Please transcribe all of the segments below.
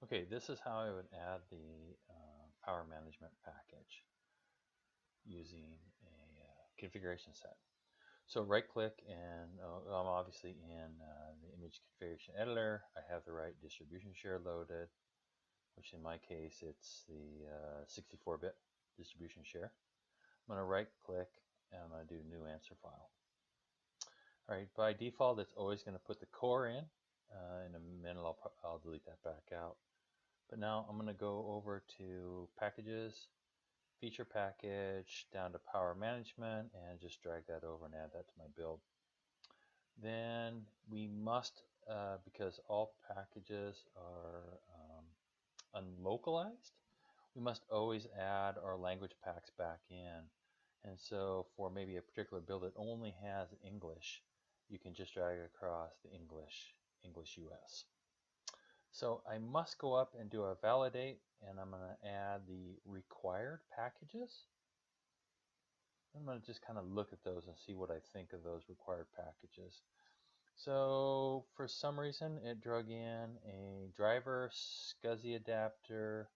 Okay, this is how I would add the power management package using a configuration set. So right click and I'm obviously in the image configuration editor. I have the right distribution share loaded, which in my case it's the 64-bit distribution share. I'm going to right click and I'm going to do new answer file. All right, by default it's always going to put the core in. In a minute I'll delete that back out. But now I'm going to go over to packages, feature package, down to power management, and just drag that over and add that to my build. Then we must, because all packages are unlocalized, we must always add our language packs back in. And so for maybe a particular build that only has English, you can just drag across the English US. So I must go up and do a validate, and I'm going to add the required packages. I'm going to just kind of look at those and see what I think of those required packages. So for some reason it drug in a driver, SCSI adapter,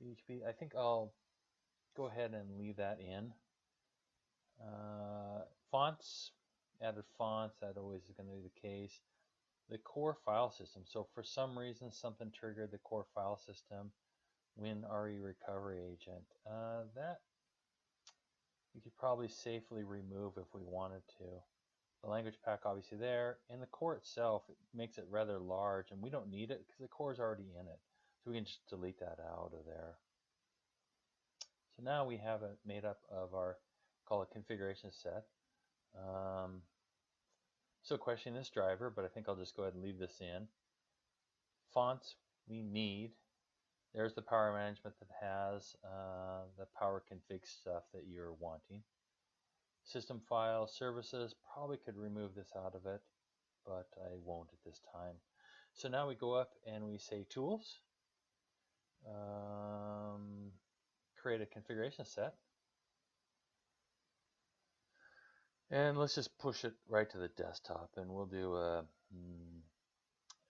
PHP. I think I'll go ahead and leave that in. Fonts, added fonts, that always is going to be the case. The core file system. So for some reason something triggered the core file system. WinRE recovery agent. That we could probably safely remove if we wanted to. The language pack obviously there, and the core itself, it makes it rather large, and we don't need it because the core is already in it. So we can just delete that out of there. So now we have it made up of our, call it configuration set. So questioning this driver, but I think I'll just go ahead and leave this in. Fonts we need. There's the power management that has the power config stuff that you're wanting. System file, services, probably could remove this out of it, but I won't at this time. So now we go up and we say tools, create a configuration set, and let's just push it right to the desktop, and we'll do a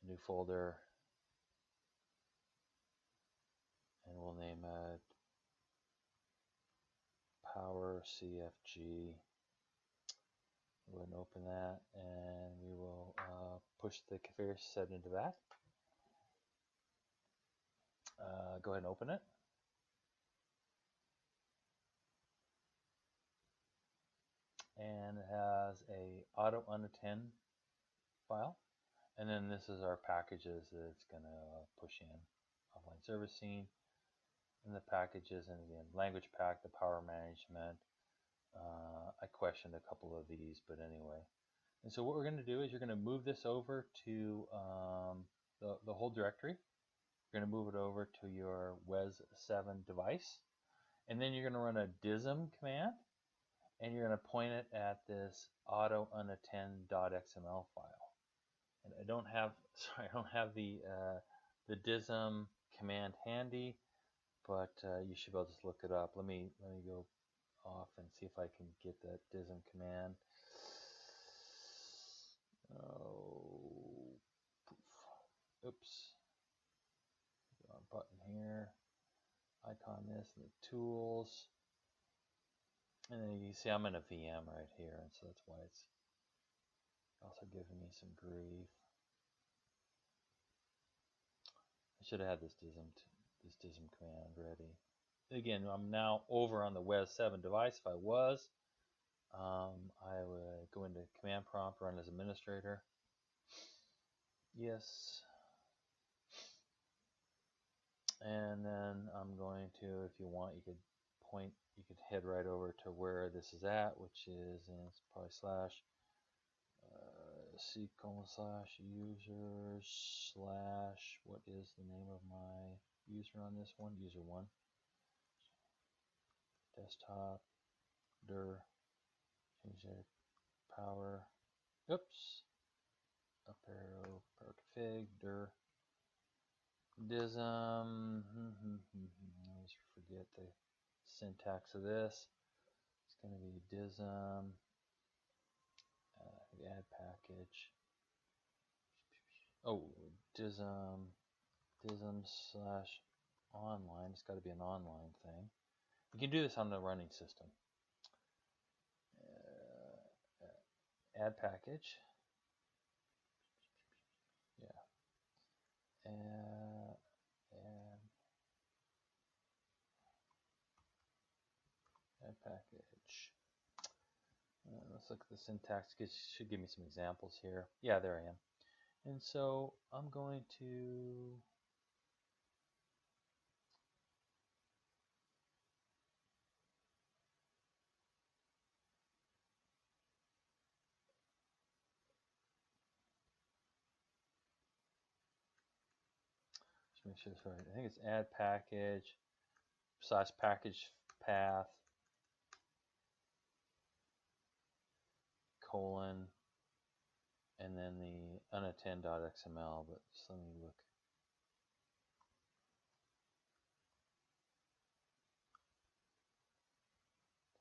new folder, and we'll name it Power CFG. Go ahead and open that, and we will push the configuration set into that. Go ahead and open it. And it has a auto unattend file. And then this is our packages that it's going to push in. Offline servicing, and the packages, and again, language pack, the power management. I questioned a couple of these, but anyway. And so what we're going to do is you're going to move this over to the whole directory. You're going to move it over to your WES7 device. And then you're going to run a dism command, and you're going to point it at this autounattend.xml file. And I don't have the dism command handy, but you should be able to just look it up. Let me go off and see if I can get that dism command. Oh, poof. Oops. Wrong button here. Icon this and the tools. And then you see I'm in a VM right here, and so that's why it's also giving me some grief. I should have had this dism command ready. Again, I'm now over on the WES7 device. If I was, I would go into command prompt, run as administrator. Yes. And then I'm going to, if you want, you could head right over to where this is at, which is, and it's probably slash c:/users slash, what is the name of my user on this one? User 1. Desktop, dir, change that power, oops, up arrow, power config, dir, dism, I always forget the syntax of this. It's going to be dism, add package. Oh, dism slash online. It's got to be an online thing. You can do this on the running system. Add package. Yeah. And add package. Let's look at the syntax. It should give me some examples here. Yeah, there I am. And so I'm going to just make sure it's right. I think it's add package slash package path colon and then the unattend.xml, but just let me look.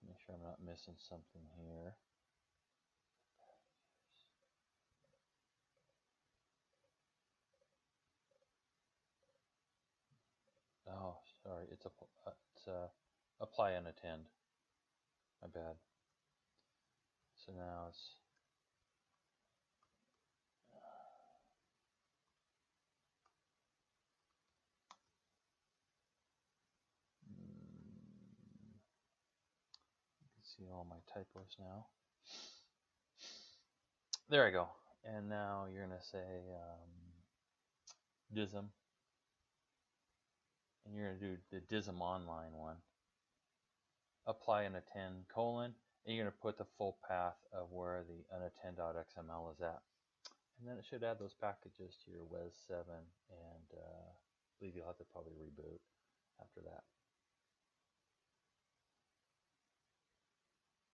Make sure I'm not missing something here. Oh, sorry, it's apply unattend. My bad. So now it's you can see all my typos now. There I go. And now you're gonna say dism, and you're gonna do the dism online one. Apply unattend colon, and you're gonna put the full path of where the unattend.xml is at. And then it should add those packages to your Wes 7, and I believe you'll have to probably reboot after that.